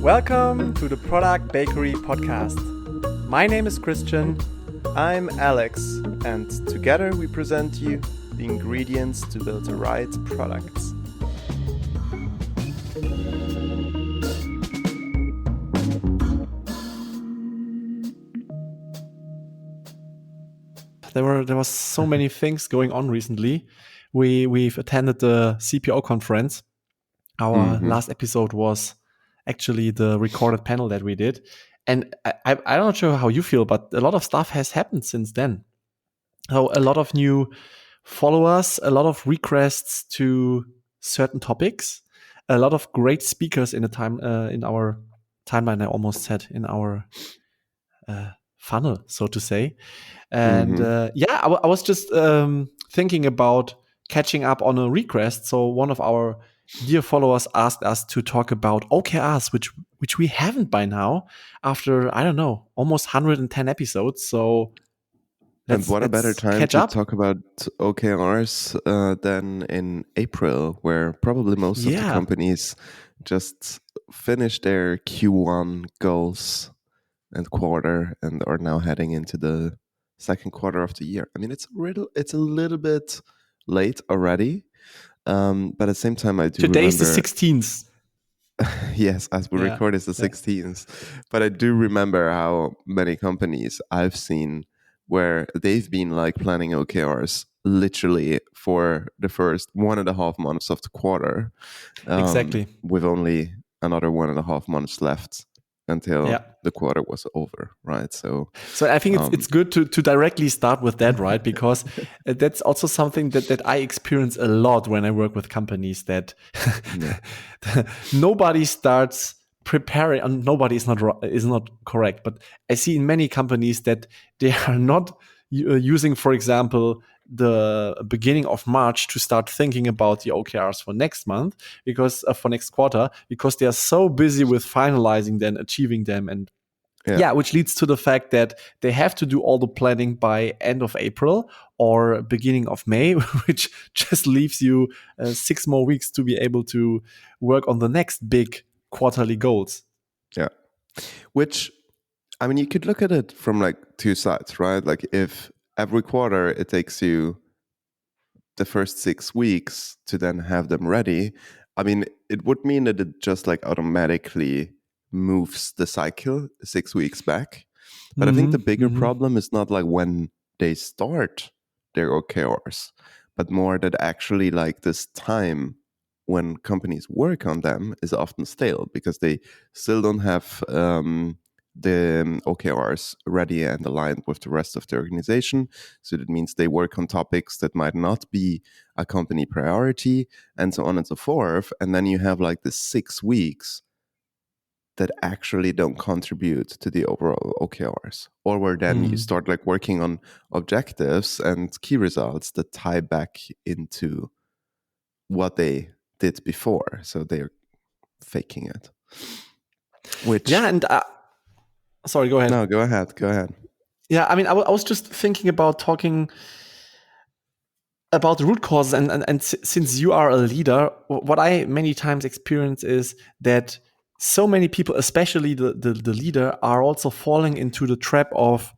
Welcome to the Product Bakery podcast. My name is Christian. I'm Alex, and together we present you the ingredients to build the right products. There was so many things going on recently. We've attended the CPO conference. Our last episode was actually the recorded panel that we did. And I'm not sure how you feel, but a lot of stuff has happened since then. So a lot of new followers, a lot of requests to certain topics, a lot of great speakers in our timeline. I almost said in our funnel, so to say. And I was just thinking about catching up on a request. So one of our dear followers asked us to talk about OKRs, which we haven't by now after, I don't know, almost 110 episodes. So and what a better time to talk about OKRs than in April, where probably most of the companies just finished their Q1 goals and quarter and are now heading into the second quarter of the year. I mean, it's a little bit late already, but at the same time, I do Today's remember... the 16th. Yes, as we record, it's the 16th. But I do remember how many companies I've seen where they've been like planning OKRs literally for the first 1.5 months of the quarter. Exactly. With only another 1.5 months left until the quarter was over, right? So I think it's good to directly start with that, right? Because that's also something that I experience a lot when I work with companies, that nobody starts preparing, and nobody is not correct, but I see in many companies that they are not using, for example, the beginning of March to start thinking about the OKRs for next month, because for next quarter, because they are so busy with finalizing them, achieving them, and which leads to the fact that they have to do all the planning by end of April or beginning of May, which just leaves you 6 more weeks to be able to work on the next big quarterly goals. Yeah, which, I mean, you could look at it from like two sides, right? Like if every quarter it takes you the first 6 weeks to then have them ready, I mean, it would mean that it just like automatically moves the cycle 6 weeks back. But I think the bigger problem is not like when they start their OKRs, but more that actually like this time when companies work on them is often stale because they still don't have the OKRs ready and aligned with the rest of the organization. So that means they work on topics that might not be a company priority and so on and so forth. And then you have like the 6 weeks that actually don't contribute to the overall OKRs, or where then you start like working on objectives and key results that tie back into what they did before. So they're faking it. Which sorry, go ahead. No, go ahead. Yeah, I mean, I was just thinking about talking about the root causes, and since you are a leader, what I many times experience is that so many people, especially the leader, are also falling into the trap of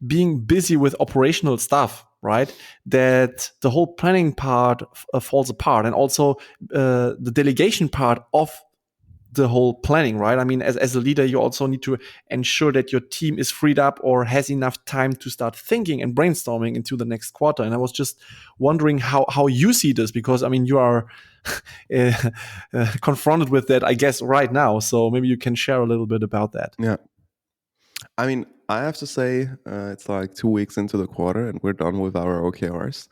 being busy with operational stuff, right? That the whole planning part falls apart, and also the delegation part of the whole planning, right? I mean, as a leader, you also need to ensure that your team is freed up or has enough time to start thinking and brainstorming into the next quarter. And I was just wondering how you see this, because I mean, you are confronted with that, I guess, right now. So maybe you can share a little bit about that. Yeah. I mean, I have to say, it's like 2 weeks into the quarter and we're done with our OKRs.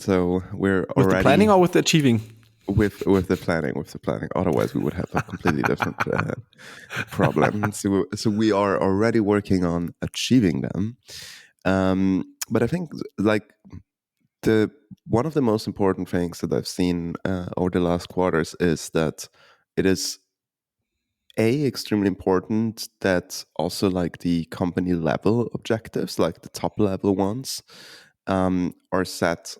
So we're already... With the planning or with the achieving? With the planning. Otherwise, we would have a completely different problem. So we are already working on achieving them. But I think like one of the most important things that I've seen over the last quarters is that it is extremely important that also like the company level objectives, like the top level ones, are set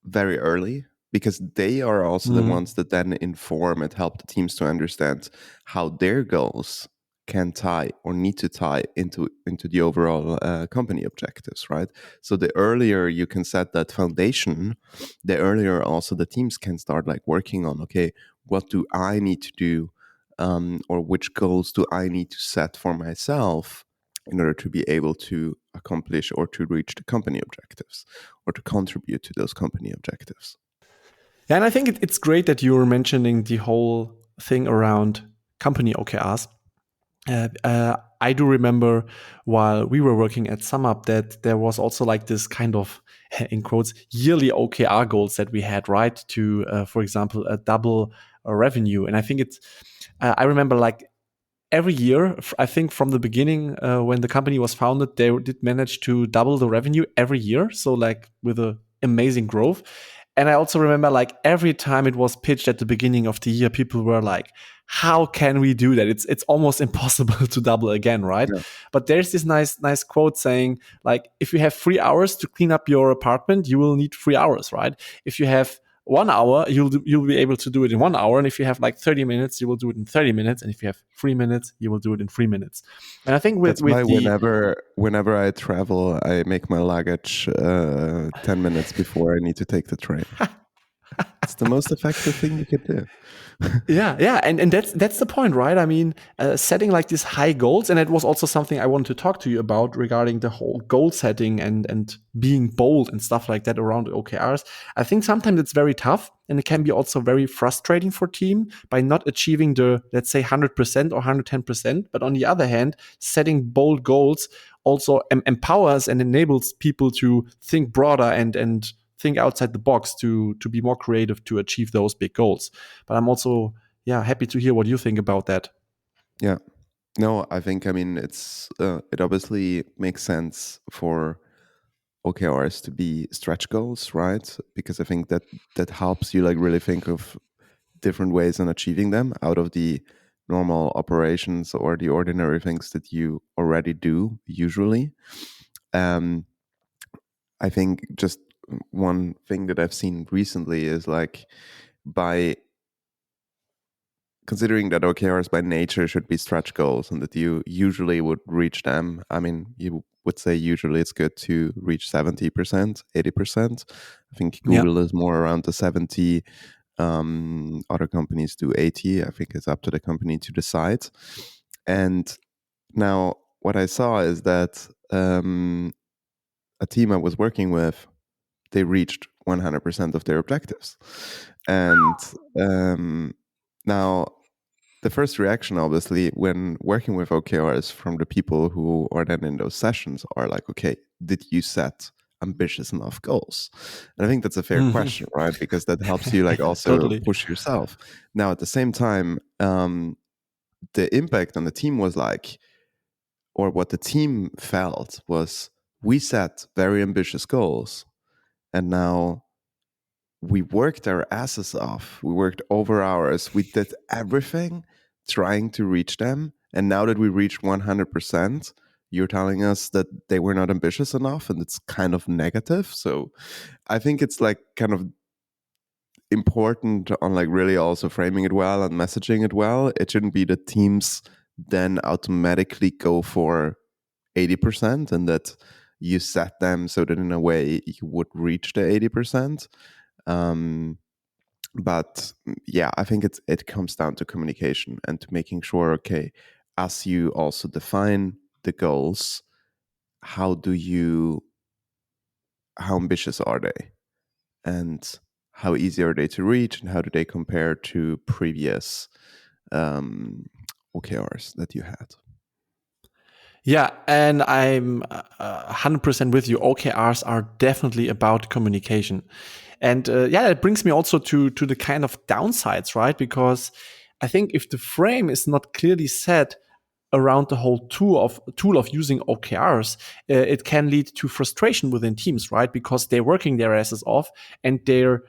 very early because they are also the ones that then inform and help the teams to understand how their goals can tie or need to tie into the overall company objectives, right? So the earlier you can set that foundation, the earlier also the teams can start like working on, okay, what do I need to do, or which goals do I need to set for myself in order to be able to accomplish or to reach the company objectives or to contribute to those company objectives. Yeah, and I think it's great that you were mentioning the whole thing around company OKRs. I do remember while we were working at SumUp that there was also like this kind of, in quotes, yearly OKR goals that we had, right? To, for example, double revenue. And I think I remember like every year, I think from the beginning, when the company was founded, they did manage to double the revenue every year. So like with a amazing growth. And I also remember like every time it was pitched at the beginning of the year, people were like, how can we do that? It's almost impossible to double again, right? Yeah. But there's this nice quote saying like, if you have 3 hours to clean up your apartment, you will need 3 hours, right? If you have 1 hour, you'll be able to do it in 1 hour. And if you have like 30 minutes, you will do it in 30 minutes. And if you have 3 minutes, you will do it in 3 minutes. And I think That's why with the whenever I travel, I make my luggage 10 minutes before I need to take the train. It's the most effective thing you could do. yeah, and that's the point, right? I mean, setting like these high goals, and it was also something I wanted to talk to you about regarding the whole goal setting and being bold and stuff like that around OKRs. I think sometimes it's very tough, and it can be also very frustrating for team by not achieving the, let's say, 100% or 110%. But on the other hand, setting bold goals also empowers and enables people to think broader and think outside the box to be more creative to achieve those big goals. But I'm also happy to hear what you think about that. Yeah. No, I think, I mean, it obviously makes sense for OKRs to be stretch goals, right? Because I think that helps you like really think of different ways on achieving them out of the normal operations or the ordinary things that you already do usually. I think just one thing that I've seen recently is like, by considering that OKRs by nature should be stretch goals and that you usually would reach them. I mean, you would say usually it's good to reach 70%, 80%. I think Google is more around the 70. Other companies do 80. I think it's up to the company to decide. And now what I saw is that a team I was working with, they reached 100% of their objectives. And now the first reaction, obviously, when working with OKRs from the people who are then in those sessions are like, okay, did you set ambitious enough goals? And I think that's a fair question, right? Because that helps you like also Totally. push yourself. Now, at the same time, the impact on the team was like, or what the team felt was, we set very ambitious goals, and now we worked our asses off. We worked over hours. We did everything trying to reach them. And now that we reached 100%, you're telling us that they were not ambitious enough, and it's kind of negative. So I think it's like kind of important on like really also framing it well and messaging it well. It shouldn't be that teams then automatically go for 80% and that you set them so that in a way you would reach the 80%. But yeah, I think it comes down to communication and to making sure, okay, as you also define the goals, how ambitious are they, and how easy are they to reach, and how do they compare to previous OKRs that you had? Yeah, and I'm 100% with you. OKRs are definitely about communication. And it brings me also to the kind of downsides, right? Because I think if the frame is not clearly set around the whole tool of using OKRs, it can lead to frustration within teams, right? Because they're working their asses off and they're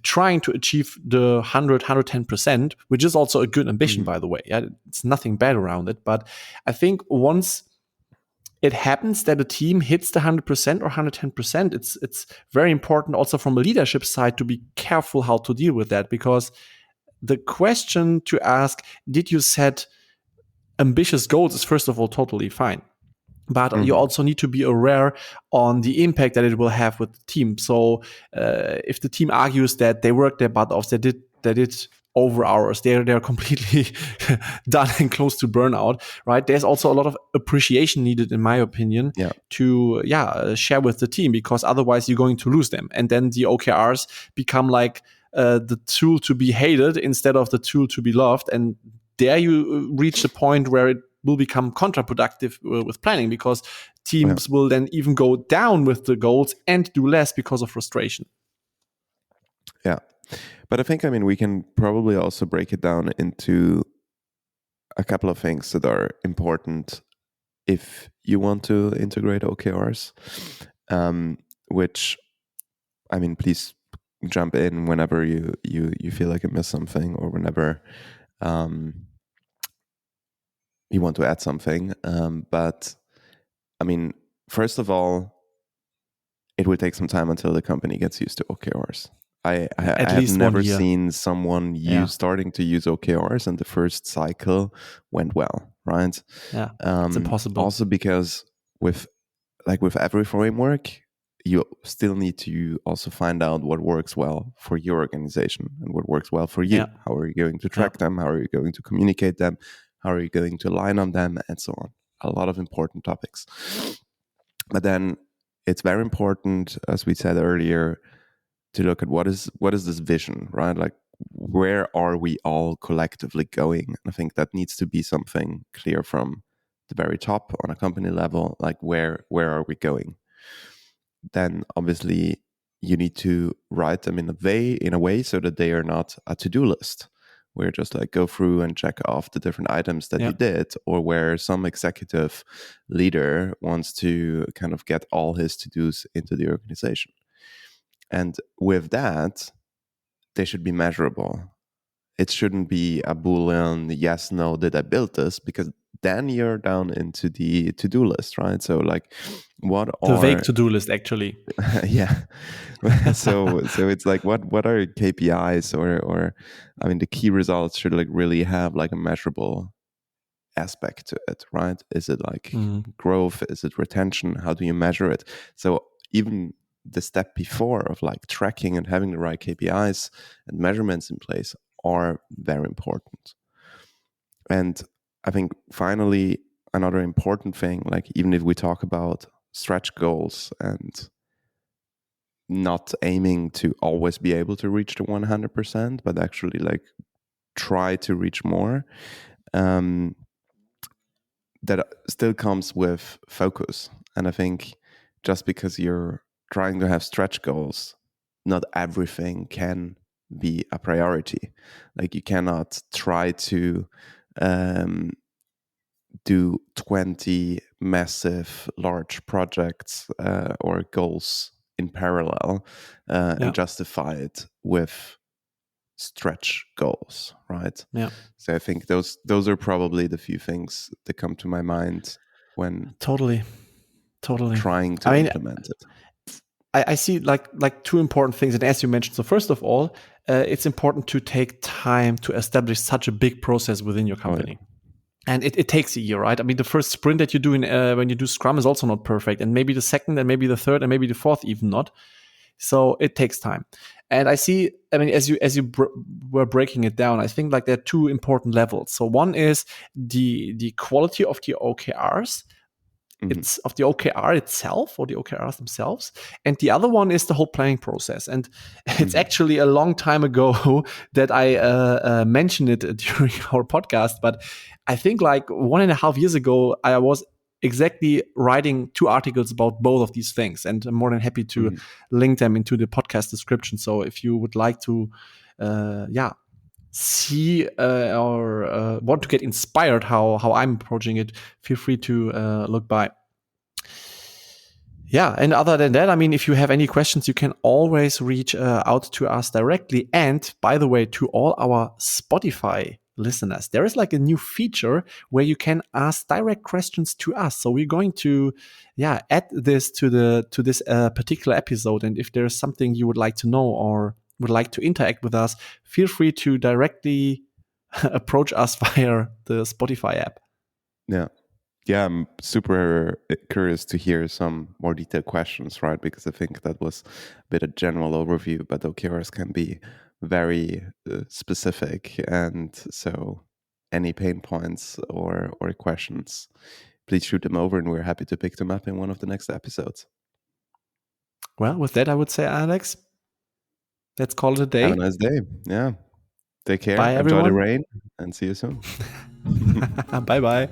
trying to achieve the 110%, which is also a good ambition, by the way. Yeah, it's nothing bad around it. But I think once it happens that a team hits the 100% or 110%, it's very important also from a leadership side to be careful how to deal with that, because the question to ask, did you set ambitious goals, is first of all totally fine. But you also need to be aware on the impact that it will have with the team. So if the team argues that they worked their butt off, they did over hours, they're completely done and close to burnout, right? There's also a lot of appreciation needed, in my opinion, to share with the team, because otherwise you're going to lose them. And then the OKRs become like the tool to be hated instead of the tool to be loved. And there you reach the point where it will become counterproductive with planning, because teams will then even go down with the goals and do less because of frustration. Yeah. But I think, we can probably also break it down into a couple of things that are important if you want to integrate OKRs, which, please jump in whenever you feel like I missed something, or whenever you want to add something. But first of all, it will take some time until the company gets used to OKRs. I have never seen someone starting to use OKRs and the first cycle went well, right? Yeah, it's impossible. Also because with every framework, you still need to also find out what works well for your organization and what works well for you. Yeah. How are you going to track them? How are you going to communicate them? How are you going to align on them? And so on. A lot of important topics. But then it's very important, as we said earlier, to look at what is this vision, right? Like, where are we all collectively going? And I think that needs to be something clear from the very top on a company level. Like, where are we going? Then obviously you need to write them in a way so that they are not a to-do list, where just like go through and check off the different items that you did, or where some executive leader wants to kind of get all his to-dos into the organization. And with that, they should be measurable. It shouldn't be a Boolean, yes, no, did I build this? Because then you're down into the to-do list, right? So like, what are... The vague to-do list, actually. Yeah. So it's like, what are KPIs or the key results should like really have like a measurable aspect to it, right? Is it like growth? Is it retention? How do you measure it? So even the step before of like tracking and having the right KPIs and measurements in place are very important. And I think finally, another important thing, like even if we talk about stretch goals and not aiming to always be able to reach the 100%, but actually like try to reach more, that still comes with focus. And I think just because you're trying to have stretch goals, not everything can be a priority. Like, you cannot try to do 20 massive, large projects or goals in parallel and justify it with stretch goals, right? Yeah. So I think those are probably the few things that come to my mind when totally trying to implement it. I see like two important things, and as you mentioned, so first of all, it's important to take time to establish such a big process within your company. Oh, yeah. And it takes a year, right? The first sprint that you do when you do Scrum is also not perfect, and maybe the second, and maybe the third, and maybe the fourth even not. So it takes time. And I see, as you were breaking it down, I think like there are two important levels. So one is the quality of the OKRs. It's of the OKR itself, or the OKRs themselves. And the other one is the whole planning process. And it's actually a long time ago that I mentioned it during our podcast. But I think like 1.5 years ago, I was exactly writing 2 articles about both of these things. And I'm more than happy to link them into the podcast description. So if you would like to, see or want to get inspired how I'm approaching it, feel free to look by. Yeah, and other than that, if you have any questions, you can always reach out to us directly. And by the way, to all our Spotify listeners. There is like a new feature where you can ask direct questions to us. So we're going to, add this to this particular episode. And if there's something you would like to know or would like to interact with us, feel free to directly approach us via the Spotify app. Yeah, I'm super curious to hear some more detailed questions, right? Because I think that was a bit of general overview, but OKRs can be very specific. And so any pain points or questions, please shoot them over and we're happy to pick them up in one of the next episodes. Well, with that, I would say, Alex, let's call it a day. Have a nice day. Yeah. Take care. Bye, Enjoy everyone. the rain and see you soon. Bye-bye.